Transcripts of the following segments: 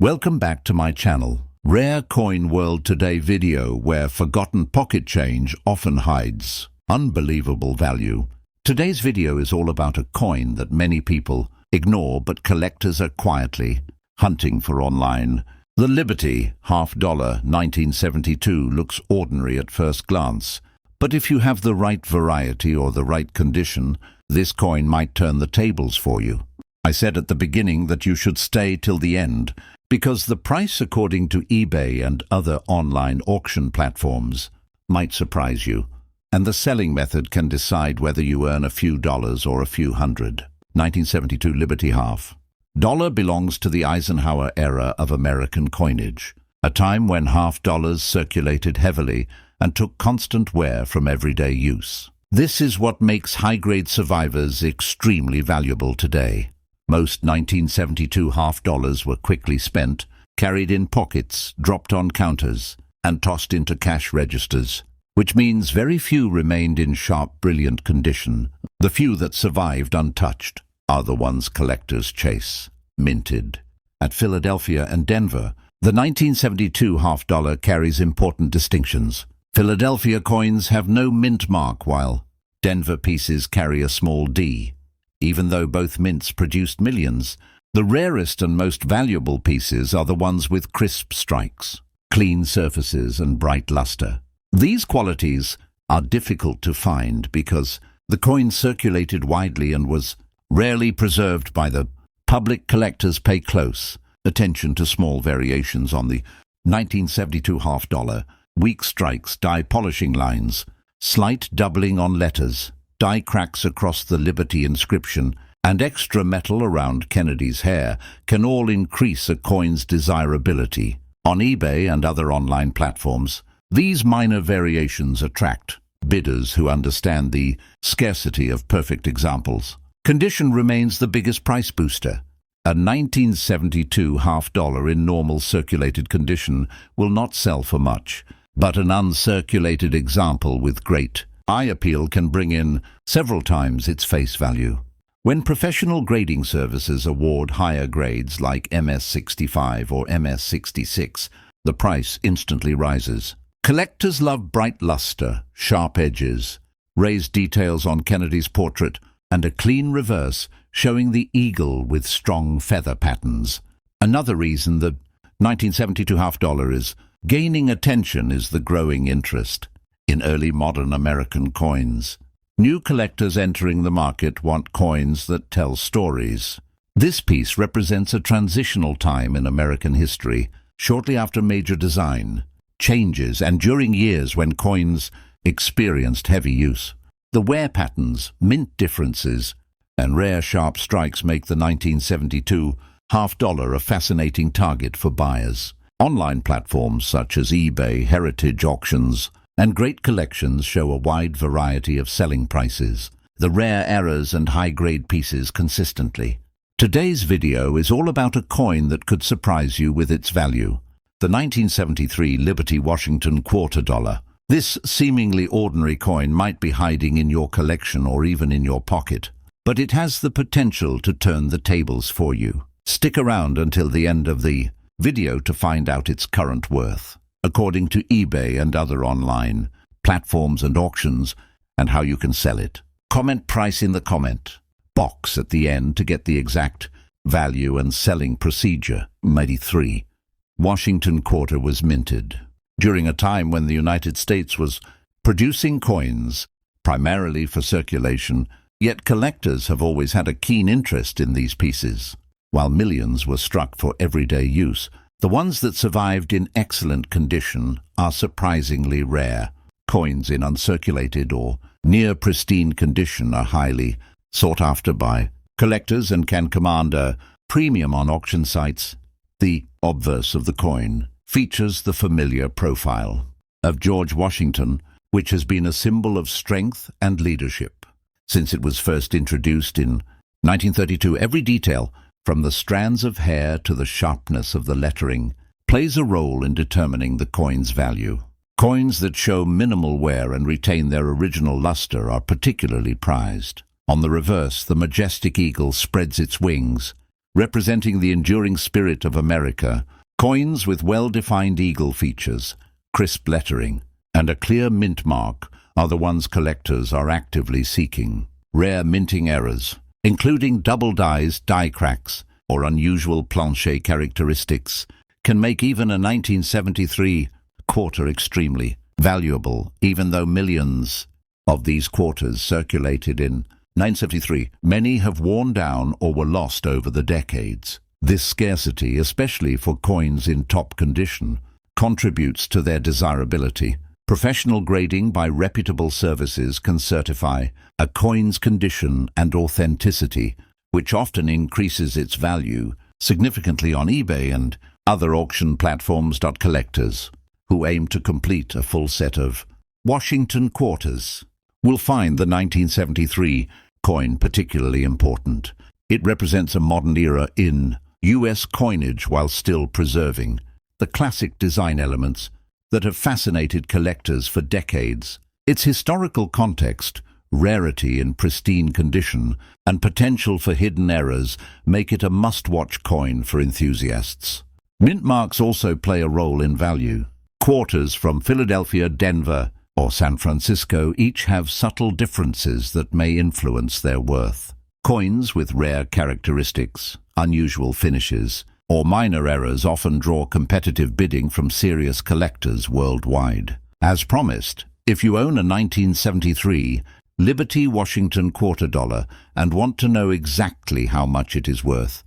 Welcome back to my channel, Rare Coin World Today video, where forgotten pocket change often hides unbelievable value. Today's video is all about a coin that many people ignore but collectors are quietly hunting for online. The Liberty $half 1972 looks ordinary at first glance, but if you have the right variety or the right condition, this coin might turn the tables for you. I said at the beginning that you should stay till the end, because the price according to eBay and other online auction platforms might surprise you, and the selling method can decide whether you earn a few dollars or a few hundred. 1972 Liberty half dollar belongs to the Eisenhower era of American coinage, a time when half dollars circulated heavily and took constant wear from everyday use. This is what makes high-grade survivors extremely valuable today. Most 1972 half dollars were quickly spent, carried in pockets, dropped on counters, and tossed into cash registers, which means very few remained in sharp, brilliant condition. The few that survived untouched are the ones collectors chase. Minted. At Philadelphia and Denver, the 1972 half dollar carries important distinctions. Philadelphia coins have no mint mark, while Denver pieces carry a small D. Even though both mints produced millions, the rarest and most valuable pieces are the ones with crisp strikes, clean surfaces, and bright luster. These qualities are difficult to find because the coin circulated widely and was rarely preserved by the public. Collectors pay close attention to small variations on the 1972 half dollar, weak strikes, dye polishing lines, slight doubling on letters, die cracks across the Liberty inscription, and extra metal around Kennedy's hair can all increase a coin's desirability. On eBay and other online platforms, these minor variations attract bidders who understand the scarcity of perfect examples. Condition remains the biggest price booster. A 1972 half dollar in normal circulated condition will not sell for much, but an uncirculated example with great eye appeal can bring in several times its face value. When professional grading services award higher grades like MS-65 or MS-66, the price instantly rises. Collectors love bright luster, sharp edges, raised details on Kennedy's portrait, and a clean reverse showing the eagle with strong feather patterns. Another reason the 1972 half dollar is gaining attention is the growing interest in early modern American coins. New collectors entering the market want coins that tell stories. This piece represents a transitional time in American history, shortly after major design changes and during years when coins experienced heavy use. The wear patterns, mint differences, and rare sharp strikes make the 1972 half dollar a fascinating target for buyers. Online platforms such as eBay, heritage auctions, and great collections show a wide variety of selling prices, the rare errors and high-grade pieces consistently. Today's video is all about a coin that could surprise you with its value, the 1973 Liberty Washington quarter dollar. This seemingly ordinary coin might be hiding in your collection or even in your pocket, but it has the potential to turn the tables for you. Stick around until the end of the video to find out its current worth, according to eBay and other online platforms and auctions, and how you can sell it. Comment price in the comment box at the end to get the exact value and selling procedure. 1983 Washington quarter was minted during a time when the United States was producing coins primarily for circulation, yet collectors have always had a keen interest in these pieces. While millions were struck for everyday use, the ones that survived in excellent condition are surprisingly rare. Coins in uncirculated or near pristine condition are highly sought after by collectors and can command a premium on auction sites. The obverse of the coin features the familiar profile of George Washington, which has been a symbol of strength and leadership since it was first introduced in 1932. Every detail, from the strands of hair to the sharpness of the lettering, plays a role in determining the coin's value. Coins that show minimal wear and retain their original luster are particularly prized. On the reverse, the majestic eagle spreads its wings, representing the enduring spirit of America. Coins with well-defined eagle features, crisp lettering, and a clear mint mark are the ones collectors are actively seeking. Rare minting errors, including double dies, die cracks, or unusual plancher characteristics, can make even a 1973 quarter extremely valuable, even though millions of these quarters circulated in 1973. Many have worn down or were lost over the decades. This scarcity, especially for coins in top condition, contributes to their desirability. Professional grading by reputable services can certify a coin's condition and authenticity, which often increases its value significantly on eBay and other auction platforms. Collectors who aim to complete a full set of Washington quarters will find the 1973 coin particularly important. It represents a modern era in U.S. coinage while still preserving the classic design elements that have fascinated collectors for decades. Its historical context, rarity in pristine condition, and potential for hidden errors make it a must-watch coin for enthusiasts. Mint marks also play a role in value. Quarters from Philadelphia, Denver, or San Francisco each have subtle differences that may influence their worth. Coins with rare characteristics, unusual finishes, or minor errors often draw competitive bidding from serious collectors worldwide. As promised, if you own a 1973 Liberty Washington quarter dollar and want to know exactly how much it is worth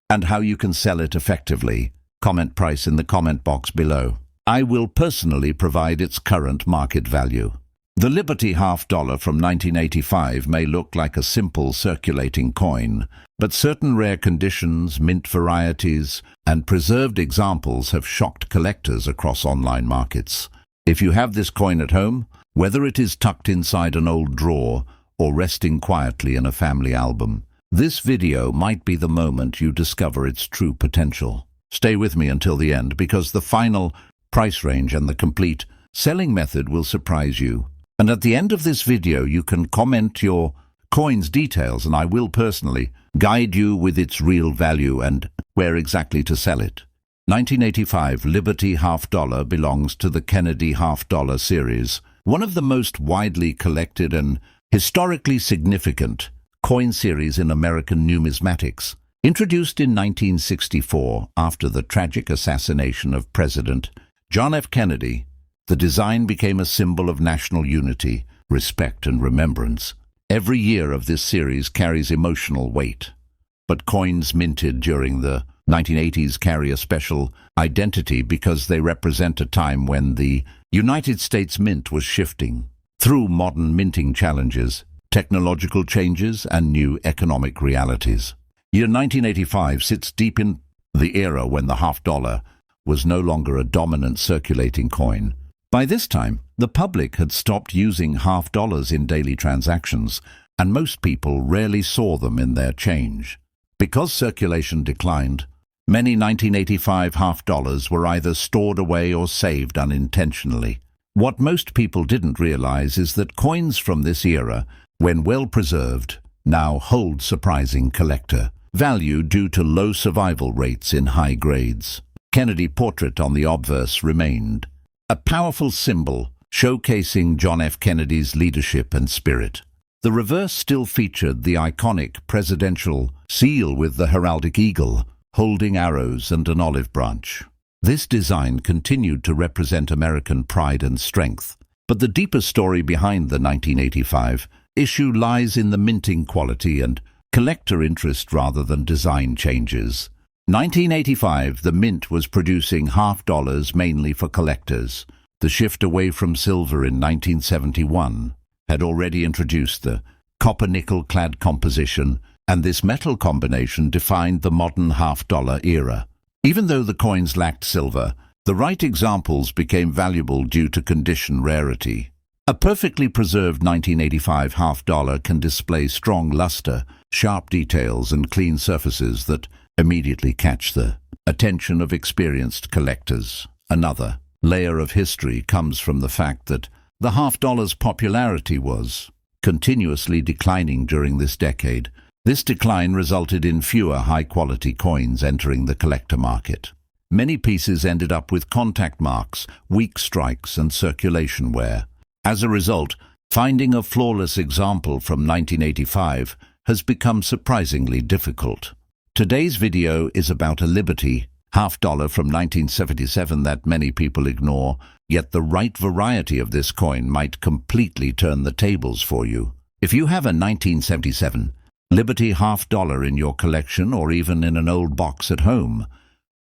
and how you can sell it effectively, comment price in the comment box below. I will personally provide its current market value. The Liberty half dollar from 1985 may look like a simple circulating coin, but certain rare conditions, mint varieties, and preserved examples have shocked collectors across online markets. If you have this coin at home, whether it is tucked inside an old drawer or resting quietly in a family album, this video might be the moment you discover its true potential. Stay with me until the end, because the final price range and the complete selling method will surprise you. And at the end of this video, you can comment your coin's details, and I will personally guide you with its real value and where exactly to sell it. 1985 Liberty half dollar belongs to the Kennedy half dollar series, one of the most widely collected and historically significant coin series in American numismatics. Introduced in 1964 after the tragic assassination of President John F. Kennedy, the design became a symbol of national unity, respect, and remembrance. Every year of this series carries emotional weight, but coins minted during the 1980s carry a special identity because they represent a time when the United States Mint was shifting through modern minting challenges, technological changes, and new economic realities. Year 1985 sits deep in the era when the half dollar was no longer a dominant circulating coin. By this time, the public had stopped using half dollars in daily transactions, and most people rarely saw them in their change. Because circulation declined, many 1985 half dollars were either stored away or saved unintentionally. What most people didn't realize is that coins from this era, when well preserved, now hold surprising collector value due to low survival rates in high grades. Kennedy portrait on the obverse remained a powerful symbol showcasing John F. Kennedy's leadership and spirit. The reverse still featured the iconic presidential seal with the heraldic eagle, holding arrows and an olive branch. This design continued to represent American pride and strength, but the deeper story behind the 1985 issue lies in the minting quality and collector interest rather than design changes. 1985, the mint was producing half dollars mainly for collectors. The shift away from silver in 1971 had already introduced the copper-nickel clad composition, and this metal combination defined the modern half dollar era. Even though the coins lacked silver, the right examples became valuable due to condition rarity. A perfectly preserved 1985 half dollar can display strong luster, sharp details, and clean surfaces that immediately catch the attention of experienced collectors. Another layer of history comes from the fact that the half dollar's popularity was continuously declining during this decade. This decline resulted in fewer high-quality coins entering the collector market. Many pieces ended up with contact marks, weak strikes, and circulation wear. As a result, finding a flawless example from 1985 has become surprisingly difficult. Today's video is about a Liberty half-dollar from 1977 that many people ignore, yet the right variety of this coin might completely turn the tables for you. If you have a 1977 Liberty half-dollar in your collection or even in an old box at home,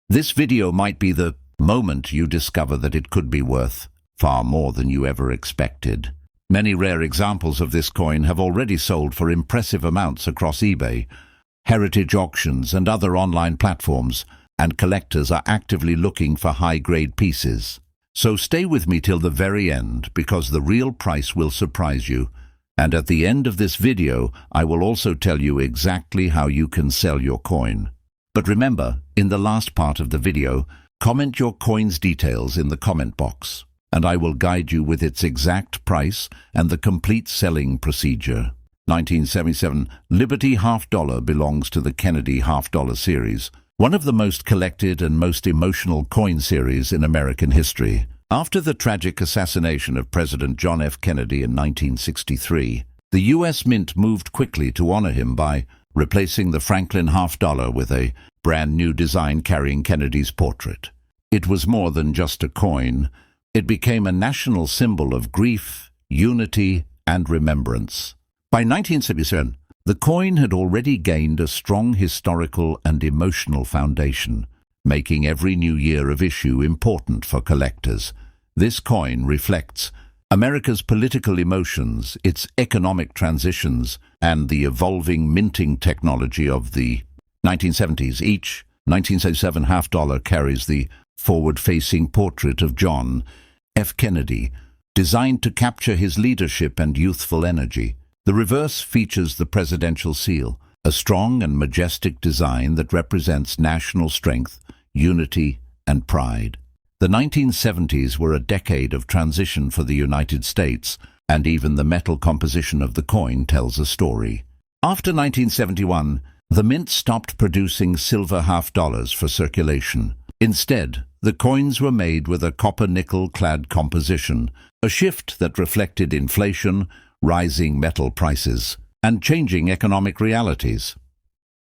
this video might be the moment you discover that it could be worth far more than you ever expected. Many rare examples of this coin have already sold for impressive amounts across eBay, heritage auctions, and other online platforms, and collectors are actively looking for high-grade pieces. So stay with me till the very end, because the real price will surprise you. And at the end of this video, I will also tell you exactly how you can sell your coin. But remember, in the last part of the video, comment your coin's details in the comment box, and I will guide you with its exact price and the complete selling procedure. 1977 Liberty half-dollar belongs to the Kennedy half-dollar series, one of the most collected and most emotional coin series in American history. After the tragic assassination of President John F. Kennedy in 1963, the U.S. Mint moved quickly to honor him by replacing the Franklin half-dollar with a brand new design carrying Kennedy's portrait. It was more than just a coin. It became a national symbol of grief, unity, and remembrance. By 1977, the coin had already gained a strong historical and emotional foundation, making every new year of issue important for collectors. This coin reflects America's political emotions, its economic transitions, and the evolving minting technology of the 1970s. Each 1977 half-dollar carries the forward-facing portrait of John F. Kennedy, designed to capture his leadership and youthful energy. The reverse features the presidential seal, a strong and majestic design that represents national strength, unity, and pride. The 1970s were a decade of transition for the United States, and even the metal composition of the coin tells a story. After 1971, the Mint stopped producing silver half-dollars for circulation. Instead, the coins were made with a copper-nickel-clad composition, a shift that reflected inflation, rising metal prices, and changing economic realities.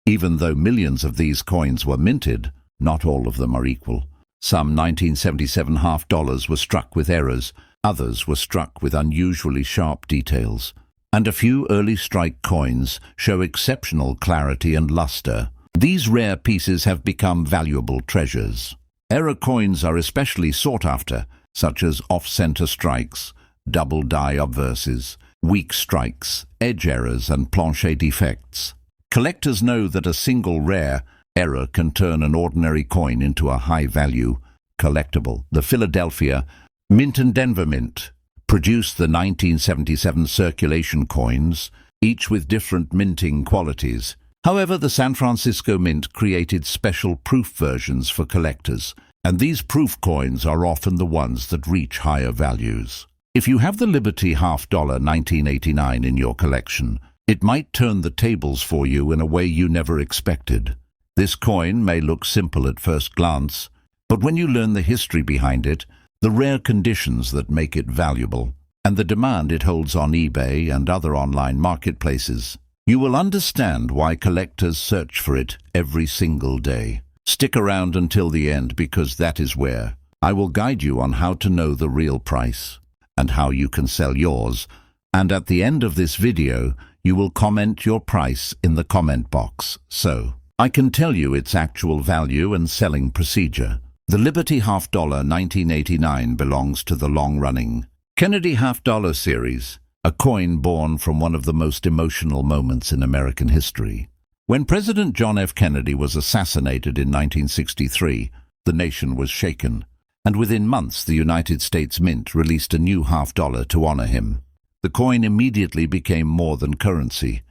Even though millions of these coins were minted, not all of them are equal. Some 1977 half-dollars were struck with errors, others were struck with unusually sharp details, and a few early strike coins show exceptional clarity and luster. These rare pieces have become valuable treasures. Error coins are especially sought after, such as off-center strikes, double die obverses, weak strikes, edge errors, and plancher defects. Collectors know that a single rare error can turn an ordinary coin into a high-value collectible. The Philadelphia Mint and Denver Mint produced the 1977 circulation coins, each with different minting qualities. However, the San Francisco Mint created special proof versions for collectors, and these proof coins are often the ones that reach higher values. If you have the Liberty half-dollar 1989 in your collection, it might turn the tables for you in a way you never expected. This coin may look simple at first glance, but when you learn the history behind it, the rare conditions that make it valuable, and the demand it holds on eBay and other online marketplaces, you will understand why collectors search for it every single day. Stick around until the end, because that is where I will guide you on how to know the real price and how you can sell yours. And at the end of this video, you will comment your price in the comment box, so I can tell you its actual value and selling procedure. The Liberty half-dollar 1989 belongs to the long-running Kennedy half-dollar series, a coin born from one of the most emotional moments in American history. When President John F. Kennedy was assassinated in 1963, the nation was shaken, and within months the United States Mint released a new half-dollar to honor him. The coin immediately became more than currency.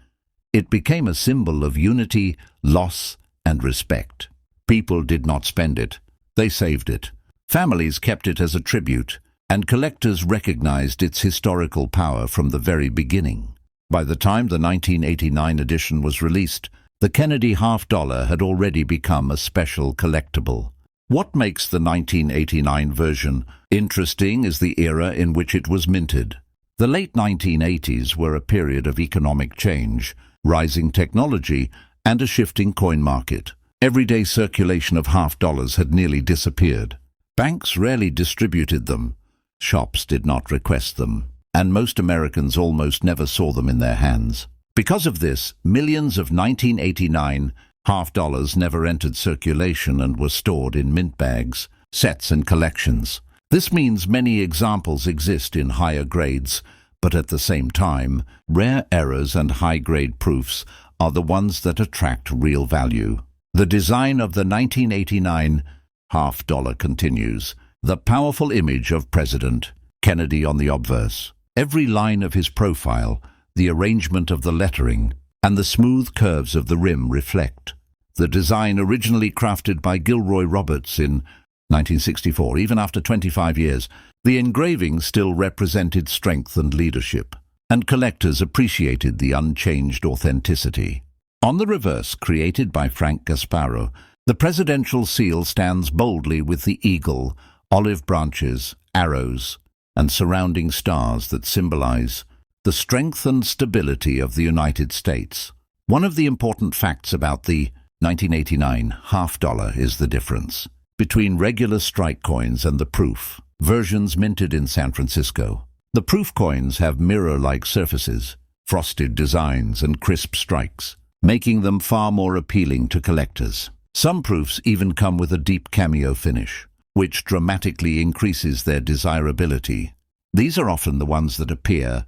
It became a symbol of unity, loss, and respect. People did not spend it. They saved it. Families kept it as a tribute, and collectors recognized its historical power from the very beginning. By the time the 1989 edition was released, the Kennedy half-dollar had already become a special collectible. What makes the 1989 version interesting is the era in which it was minted. The late 1980s were a period of economic change, rising technology, and a shifting coin market. Everyday circulation of half-dollars had nearly disappeared. Banks rarely distributed them, shops did not request them, and most Americans almost never saw them in their hands. Because of this, millions of 1989 half-dollars never entered circulation and were stored in mint bags, sets and collections. This means many examples exist in higher grades, but at the same time, rare errors and high-grade proofs are the ones that attract real value. The design of the 1989 half-dollar continues. The powerful image of President Kennedy on the obverse. Every line of his profile, the arrangement of the lettering, and the smooth curves of the rim reflect. The design, originally crafted by Gilroy Roberts in 1964, even after 25 years, the engraving still represented strength and leadership, and collectors appreciated the unchanged authenticity. On the reverse, created by Frank Gasparo, the presidential seal stands boldly with the eagle, olive branches, arrows, and surrounding stars that symbolize the strength and stability of the United States. One of the important facts about the 1989 half-dollar is the difference between regular strike coins and the proof versions minted in San Francisco. The proof coins have mirror-like surfaces, frosted designs, and crisp strikes, making them far more appealing to collectors. Some proofs even come with a deep cameo finish, which dramatically increases their desirability. These are often the ones that appear